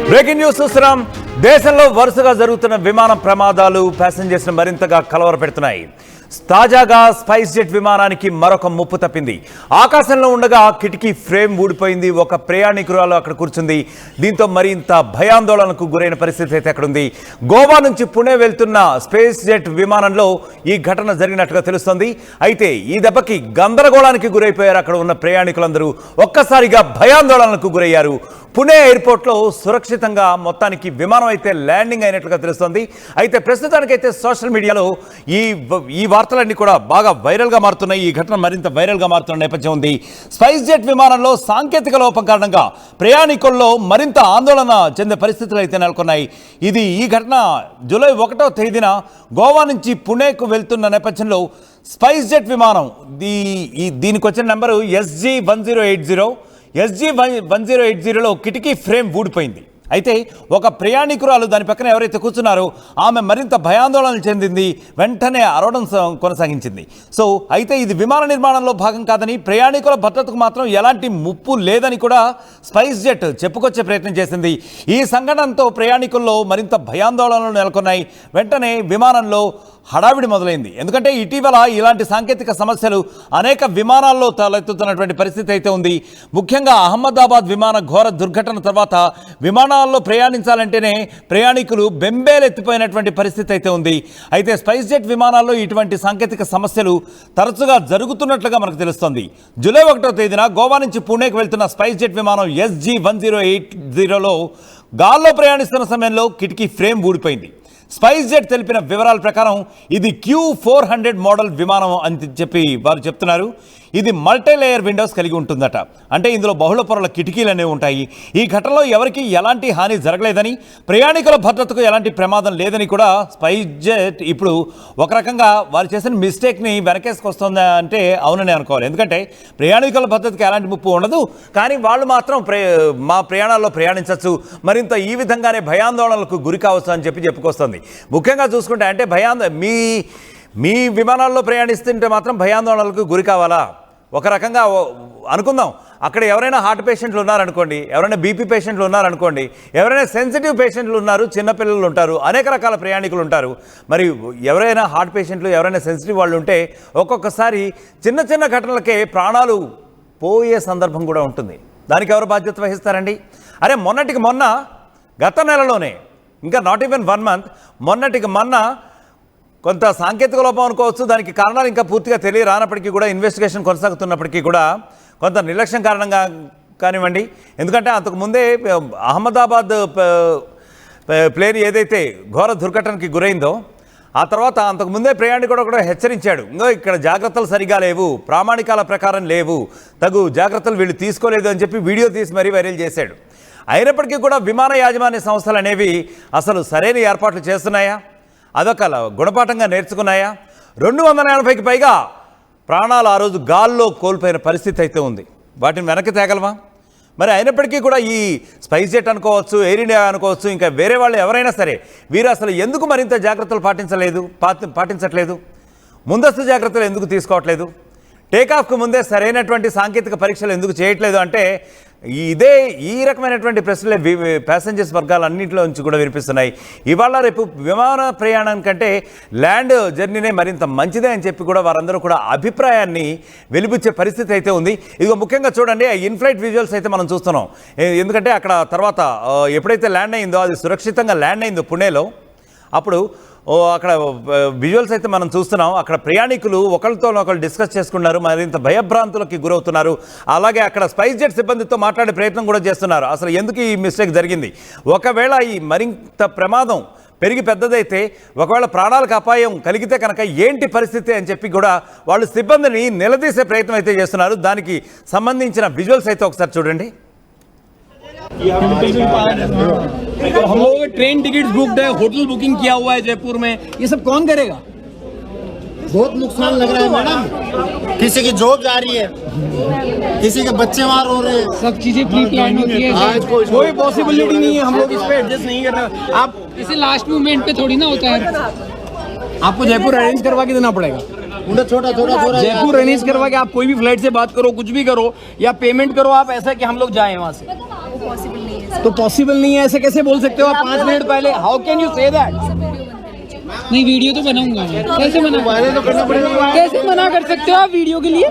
Breaking news చూస్తున్నాం. దేశంలో వరుసగా జరుగుతున్న విమాన ప్రమాదాలు ప్యాసింజర్స్ ను మరింతగా కలవరపెడుతున్నాయి. తాజాగా స్పైస్ జెట్ విమానానికి మరొక ముప్పు తప్పింది. ఆకాశంలో ఉండగా కిటికీ ఫ్రేమ్ ఊడిపోయింది. ఒక ప్రయాణికురాలు అక్కడ కూర్చుంది. దీంతో మరింత భయాందోళనకు గురైన పరిస్థితి అయితే అక్కడ ఉంది. గోవా నుంచి పుణే వెళ్తున్న స్పైస్ జెట్ విమానంలో ఈ ఘటన జరిగినట్టుగా తెలుస్తోంది. అయితే ఈ దెబ్బకి గందరగోళానికి గురైపోయారు అక్కడ ఉన్న ప్రయాణికులందరూ. ఒక్కసారిగా భయాందోళనకు గురయ్యారు. పుణే ఎయిర్పోర్ట్లో సురక్షితంగా మొత్తానికి విమానం అయితే ల్యాండింగ్ అయినట్లుగా తెలుస్తోంది. అయితే ప్రస్తుతానికైతే సోషల్ మీడియాలో ఈ వార్తలన్నీ కూడా బాగా వైరల్గా మారుతున్నాయి. ఈ ఘటన మరింత వైరల్గా మారుతున్న నేపథ్యం ఉంది. స్పైస్ జెట్ విమానంలో సాంకేతిక లోపం కారణంగా ప్రయాణికుల్లో మరింత ఆందోళన చెందే పరిస్థితులు అయితే నెలకొన్నాయి. ఈ ఘటన జూలై 1వ తేదీన గోవా నుంచి పుణేకు వెళ్తున్న నేపథ్యంలో స్పైస్ జెట్ విమానం దీనికి వచ్చిన నెంబరు SG1080లో కిటికీ ఫ్రేమ్ ఊడిపోయింది. అయితే ఒక ప్రయాణికురాలు దాని పక్కన ఎవరైతే కూర్చున్నారో ఆమె మరింత భయాందోళన చెందింది. వెంటనే అరవడం కొనసాగించింది. అయితే ఇది విమాన నిర్మాణంలో భాగం కాదని, ప్రయాణికుల భద్రతకు మాత్రం ఎలాంటి ముప్పు లేదని కూడా స్పైస్ జెట్ చెప్పుకొచ్చే ప్రయత్నం చేసింది. ఈ సంఘటనతో ప్రయాణికుల్లో మరింత భయాందోళనలు నెలకొన్నాయి. వెంటనే విమానంలో హడావిడి మొదలైంది. ఎందుకంటే ఇటీవల ఇలాంటి సాంకేతిక సమస్యలు అనేక విమానాల్లో తలెత్తుతున్నటువంటి పరిస్థితి అయితే ఉంది. ముఖ్యంగా అహ్మదాబాద్ విమాన ఘోర దుర్ఘటన తర్వాత విమానాల్లో ప్రయాణించాలంటేనే ప్రయాణికులు బెంబేలెత్తిపోయినటువంటి పరిస్థితి అయితే ఉంది. అయితే స్పైస్ జెట్ విమానాల్లో ఇటువంటి సాంకేతిక సమస్యలు తరచుగా జరుగుతున్నట్లుగా మనకు తెలుస్తోంది. జూలై 1వ తేదీన గోవా నుంచి పుణేకు వెళ్తున్న స్పైస్ జెట్ విమానం SG1080లో గాల్లో ప్రయాణిస్తున్న సమయంలో కిటికీ ఫ్రేమ్ ఊడిపోయింది. స్పైస్ జెట్ తెలిపిన వివరాల ప్రకారం ఇది Q400 మోడల్ విమానం అని చెప్పి వారు చెప్తున్నారు. ఇది మల్టీ లేయర్ విండోస్ కలిగి ఉంటుందట. అంటే ఇందులో బహుళ పొరల కిటికీలు అనేవి ఉంటాయి. ఈ ఘటనలో ఎవరికి ఎలాంటి హాని జరగలేదని, ప్రయాణికుల భద్రతకు ఎలాంటి ప్రమాదం లేదని కూడా స్పైస్ జెట్ ఇప్పుడు ఒక రకంగా వారు చేసిన మిస్టేక్ని వెనకేసుకొస్తుందా అంటే అవునని అనుకోవాలి. ఎందుకంటే ప్రయాణికుల భద్రతకు ఎలాంటి ముప్పు ఉండదు, కానీ వాళ్ళు మాత్రం మా ప్రయాణాల్లో ప్రయాణించవచ్చు, మరింత ఈ విధంగానే భయాందోళనలకు గురి కావచ్చు అని చెప్పుకొస్తుంది. ముఖ్యంగా చూసుకుంటే అంటే మీ విమానాల్లో ప్రయాణిస్తుంటే మాత్రం భయాందోళనలకు గురి కావాలా? ఒక రకంగా అనుకుందాం, అక్కడ ఎవరైనా హార్ట్ పేషెంట్లు ఉన్నారనుకోండి, ఎవరైనా బీపీ పేషెంట్లు ఉన్నారనుకోండి, ఎవరైనా సెన్సిటివ్ పేషెంట్లు ఉన్నారు, చిన్నపిల్లలు ఉంటారు, అనేక రకాల ప్రయాణికులు ఉంటారు. మరి ఎవరైనా హార్ట్ పేషెంట్లు, ఎవరైనా సెన్సిటివ్ వాళ్ళు ఉంటే ఒక్కొక్కసారి చిన్న చిన్న ఘటనలకే ప్రాణాలు పోయే సందర్భం కూడా ఉంటుంది. దానికి ఎవరు బాధ్యత వహిస్తారండి? అరే మొన్న గత నెలలోనే, ఇంకా నాట్ ఈవెన్ 1 మంత్, మొన్న కొంత సాంకేతిక లోపం అనుకోవచ్చు. దానికి కారణాలు ఇంకా పూర్తిగా రానప్పటికీ కూడా, ఇన్వెస్టిగేషన్ కొనసాగుతున్నప్పటికీ కూడా కొంత నిర్లక్ష్యం కారణంగా కానివ్వండి. ఎందుకంటే అంతకుముందే అహ్మదాబాద్ ప్లేన్ ఏదైతే ఘోర దుర్ఘటనకి గురైందో ఆ తర్వాత అంతకుముందే ప్రయాణికుడు కూడా హెచ్చరించాడు, ఇంకో ఇక్కడ జాగ్రత్తలు సరిగా లేవు, ప్రామాణికాల ప్రకారం లేవు, తగు జాగ్రత్తలు వీళ్ళు తీసుకోలేదు అని చెప్పి వీడియో తీసి మరీ వైరల్ చేశాడు. అయినప్పటికీ కూడా విమాన యాజమాన్య సంస్థలు అనేవి అసలు సరైన ఏర్పాట్లు చేస్తున్నాయా? అదొక గుణపాఠంగా నేర్చుకున్నాయా? 280కి పైగా ప్రాణాలు ఆ రోజు గాల్లో కోల్పోయిన పరిస్థితి అయితే ఉంది. వాటిని వెనక్కి తేగలమా? మరి అయినప్పటికీ కూడా ఈ స్పైస్ జెట్ అనుకోవచ్చు, ఎయిర్ ఇండియా అనుకోవచ్చు, ఇంకా వేరే వాళ్ళు ఎవరైనా సరే వీరు అసలు ఎందుకు మరింత జాగ్రత్తలు పాటించట్లేదు? ముందస్తు జాగ్రత్తలు ఎందుకు తీసుకోవట్లేదు? టేకాఫ్కు ముందే సరైనటువంటి సాంకేతిక పరీక్షలు ఎందుకు చేయట్లేదు అంటే ఈ రకమైనటువంటి ప్రశ్నలే ప్యాసింజర్స్ వర్గాలన్నింటిలో నుంచి కూడా వినిపిస్తున్నాయి. ఇవాళ రేపు విమాన ప్రయాణం కంటే ల్యాండ్ జర్నీనే మరింత మంచిదే అని చెప్పి కూడా వారందరూ కూడా అభిప్రాయాన్ని వెలిబుచ్చే పరిస్థితి అయితే ఉంది. ఇదిగో ముఖ్యంగా చూడండి, ఇన్ఫ్లైట్ విజువల్స్ అయితే మనం చూస్తున్నాం. ఎందుకంటే అక్కడ తర్వాత ఎప్పుడైతే ల్యాండ్ అయిందో, అది సురక్షితంగా ల్యాండ్ అయిందో పుణేలో, అప్పుడు అక్కడ విజువల్స్ అయితే మనం చూస్తున్నాం. అక్కడ ప్రయాణికులు ఒకరితో ఒకరు డిస్కస్ చేసుకున్నారు, మరింత భయభ్రాంతులకి గురవుతున్నారు. అలాగే అక్కడ స్పైస్ జెట్ సిబ్బందితో మాట్లాడే ప్రయత్నం కూడా చేస్తున్నారు. అసలు ఎందుకు ఈ మిస్టేక్ జరిగింది, ఒకవేళ ఈ మరింత ప్రమాదం పెరిగి పెద్దదైతే, ఒకవేళ ప్రాణాలకు అపాయం కలిగితే కనుక ఏంటి పరిస్థితి అని చెప్పి కూడా వాళ్ళు సిబ్బందిని నిలదీసే ప్రయత్నం అయితే చేస్తున్నారు. దానికి సంబంధించిన విజువల్స్ అయితే ఒకసారి చూడండి. हम लोगों के ट्रेन टिकट्स बुक्ड है, होटल बुकिंग किया हुआ है जयपुर में, ये सब कौन करेगा? बहुत नुकसान लग रहा है मैडम, किसी की जॉब जा रही है, किसी के बच्चे वहाँ रो रहे हैं, सब चीजें प्री प्लान होती है। कोई पॉसिबिलिटी नहीं है, हम लोग इस पे एडजस्ट नहीं कर रहे। आप इसे लास्ट मोमेंट पे थोड़ी ना होता है। आपको जयपुर अरेंज करवा के देना पड़ेगा। छोटा जयपुर अरेंज करवा के आप कोई भी फ्लाइट से बात करो, कुछ भी करो, या पेमेंट करो आप ऐसा कि हम लोग जाएं वहाँ से। वो पॉसिबल नहीं है। तो पॉसिबल नहीं है, ऐसे कैसे बोल सकते हो आप 5 मिनट पहले? How can you say that? नहीं वीडियो तो बनाऊंगा मैं। कैसे मना कैसे मना कर सकते हो आप वीडियो के लिए?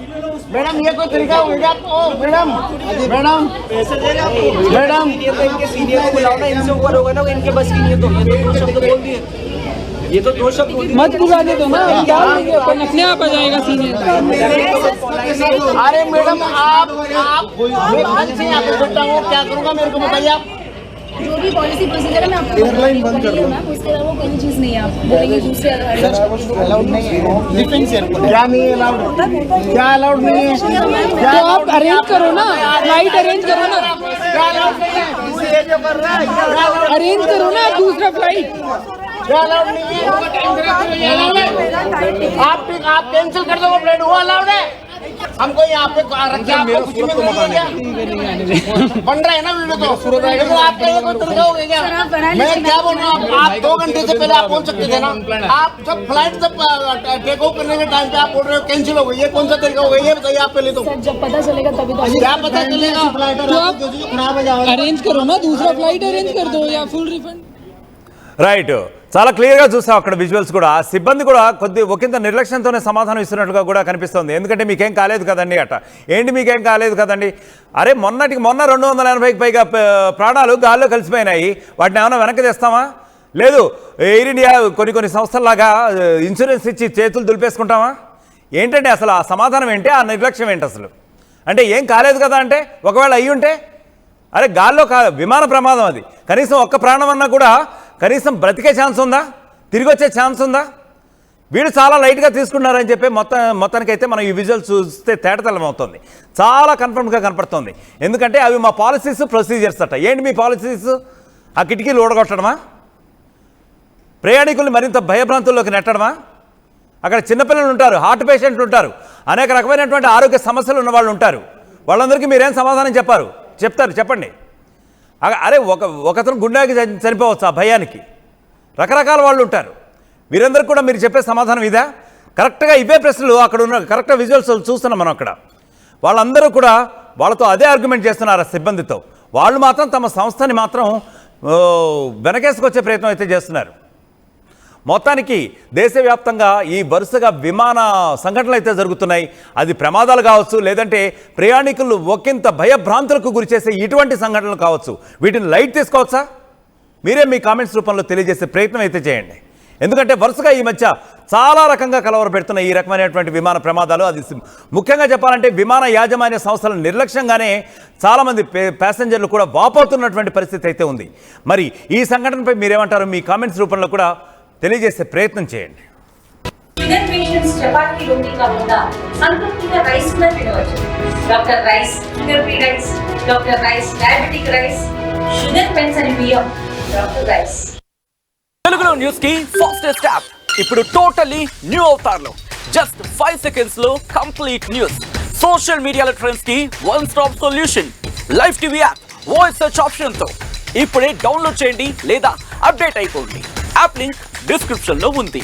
मैडम ये कोई तरीका होगा आपको? मैडम मैडम मैडम इनके सीनियर को बुलाओ ना, इनसे ऊपर होगा ना, वो इनके बस की नहीं है। तो ये तो दो शब्द बोल दिए, ये तो दो शब्द बोल दिए। मत बुलाने दो ना, डाल देंगे अपन, अपने आप आ जाएगा सीनियर। अरे मैडम आप मैं आज से यहाँ पे बैठा हूँ, क्या करूँगा मेरे को बताइए आप। जो भी पॉलिसी प्रोसीजर है मैं आपको एयरलाइन बंद कर दूँ मैम, उसके अलावा कोई चीज़ नहीं है। आप बोलेंगे दूसरे अलाउड नहीं है डिफेंस एयरपोर्ट, क्या नहीं है अलाउड, क्या अलाउड नहीं है? तो आप अरेंज करो ना, फ्लाइट अरेंज करो ना, क्या अलाउड नहीं है? दूसरी एरिया पर रहा है, क्या allowed- अरेंज करो ना दूसरा फ्लाइट। क्या अलाउड नहीं है? आप कैंसिल कर दो फ्लाइट, वो अलाउड है? हमको यहाँ पे रखे आपको कुछ में नहीं क्या बन रहा है ना वीडियो, तो लेकिन आपका ये कोई तरीका हो गया क्या? मैं क्या बोल रहा हूँ, आप 2 घंटे से पहले आप पहुँच सकते थे ना। आप जब फ्लाइट जब टेक ऑफ करने के टाइम पे आप बोल रहे हो कैंसिल हो गई, ये कौन सा तरीका हो गया ये बताइए आप पहले तो। जब पता चलेगा तभी तो क्या पता चलेगा? फ्लाइट तो आप अरेंज करो ना, दूसरा फ्लाइट अरेंज कर दो या फुल रिफंड। రైట్, చాలా క్లియర్గా చూసాం అక్కడ విజువల్స్ కూడా. ఆ సిబ్బంది కూడా కొద్ది ఒకంత నిర్లక్ష్యంతోనే సమాధానం ఇస్తున్నట్టుగా కూడా కనిపిస్తుంది. ఎందుకంటే మీకేం కాలేదు కదండి అట. ఏంటి మీకేం కాలేదు కదండి? అరే మొన్న 280కి పైగా ప్రాణాలు గాల్లో కలిసిపోయినాయి. వాటిని ఏమైనా వెనక్కి తెస్తామా? లేదు. ఎయిర్ ఇండియా కొన్ని సంస్థల్లాగా ఇన్సూరెన్స్ ఇచ్చి చేతులు దులిపేసుకుంటామా? ఏంటంటే అసలు ఆ సమాధానం ఏంటి, ఆ నిర్లక్ష్యం ఏంటి అసలు? అంటే ఏం కాలేదు కదా అంటే, ఒకవేళ అయ్యి ఉంటే అరే గాల్లో విమాన ప్రమాదం అది, కనీసం ఒక్క ప్రాణం అన్నా కూడా కనీసం బ్రతికే ఛాన్స్ ఉందా, తిరిగి వచ్చే ఛాన్స్ ఉందా? వీళ్ళు చాలా లైట్గా తీసుకున్నారని చెప్పి మొత్తానికైతే మనం ఈ విజువల్స్ చూస్తే తేటతెల్లం అవుతుంది. చాలా కన్ఫర్మ్గా కనపడుతుంది. ఎందుకంటే అవి మా పాలసీస్ ప్రొసీజర్స్ అట. ఏంటి మీ పాలసీస్? ఆ కిటికీలు ఊడగొట్టడమా? ప్రయాణికుల్ని మరింత భయభ్రాంతుల్లోకి నెట్టడమా? అక్కడ చిన్నపిల్లలు ఉంటారు, హార్ట్ పేషెంట్లు ఉంటారు, అనేక రకమైనటువంటి ఆరోగ్య సమస్యలు ఉన్న వాళ్ళు ఉంటారు. వాళ్ళందరికీ మీరేం సమాధానం చెప్తారు చెప్పండి. అరే ఒకతను గుండెకి చనిపోవచ్చు ఆ భయానికి. రకరకాల వాళ్ళు ఉంటారు. వీరందరికీ కూడా మీరు చెప్పే సమాధానం ఇదా? కరెక్ట్గా ఇవే ప్రశ్నలు అక్కడ ఉన్న కరెక్ట్గా విజువల్స్ చూస్తున్నాం మనం అక్కడ. వాళ్ళందరూ కూడా వాళ్ళతో అదే ఆర్గ్యుమెంట్ చేస్తున్నారు ఆ సిబ్బందితో. వాళ్ళు మాత్రం తమ సంస్థని మాత్రం వెనకేసుకొచ్చే ప్రయత్నం అయితే చేస్తున్నారు. మొత్తానికి దేశవ్యాప్తంగా ఈ వరుసగా విమాన సంఘటనలు అయితే జరుగుతున్నాయి. అది ప్రమాదాలు కావచ్చు, లేదంటే ప్రయాణికులు ఒకంత భయభ్రాంతులకు గురి చేసే ఇటువంటి సంఘటనలు కావచ్చు. వీటిని లైట్ తీసుకోవచ్చా? మీరే మీ కామెంట్స్ రూపంలో తెలియజేసే ప్రయత్నం అయితే చేయండి. ఎందుకంటే వరుసగా ఈ మధ్య చాలా రకంగా కలవరపెడుతున్న ఈ రకమైనటువంటి విమాన ప్రమాదాలు. అది ముఖ్యంగా చెప్పాలంటే విమాన యాజమాన్య సంస్థల నిర్లక్ష్యంగానే చాలామంది ప్యాసింజర్లు కూడా వాపోతున్నటువంటి పరిస్థితి అయితే ఉంది. మరి ఈ సంఘటనపై మీరేమంటారు? మీ కామెంట్స్ రూపంలో కూడా తెలియజేసే ప్రయత్నం చేయండి. షుగర్ పేషెంట్స్ చపాతీ రోటీ కాకుండా సంతృప్తిగా రైస్ కూడా తినవచ్చు. Doctor rice, sugar free rice, doctor rice, diabetic rice, sugar pension బియ్యం, డాక్టర్ రైస్. తెలుగులో న్యూస్ కి ఫాస్టెస్ట్ యాప్ ఇప్పుడు టోటల్లీ న్యూ అవతార్లో జస్ట్ 5 సెకండ్స్ లో కంప్లీట్ న్యూస్. సోషల్ మీడియాలో ట్రెండ్స్ కి one stop solution. Live TV app voice search option తో ఇప్పుడే download చేయండి లేదా అప్డేట్ అయిపోండి. యాప్ లింక్ డిస్క్రిప్షన్ లో ఉంది.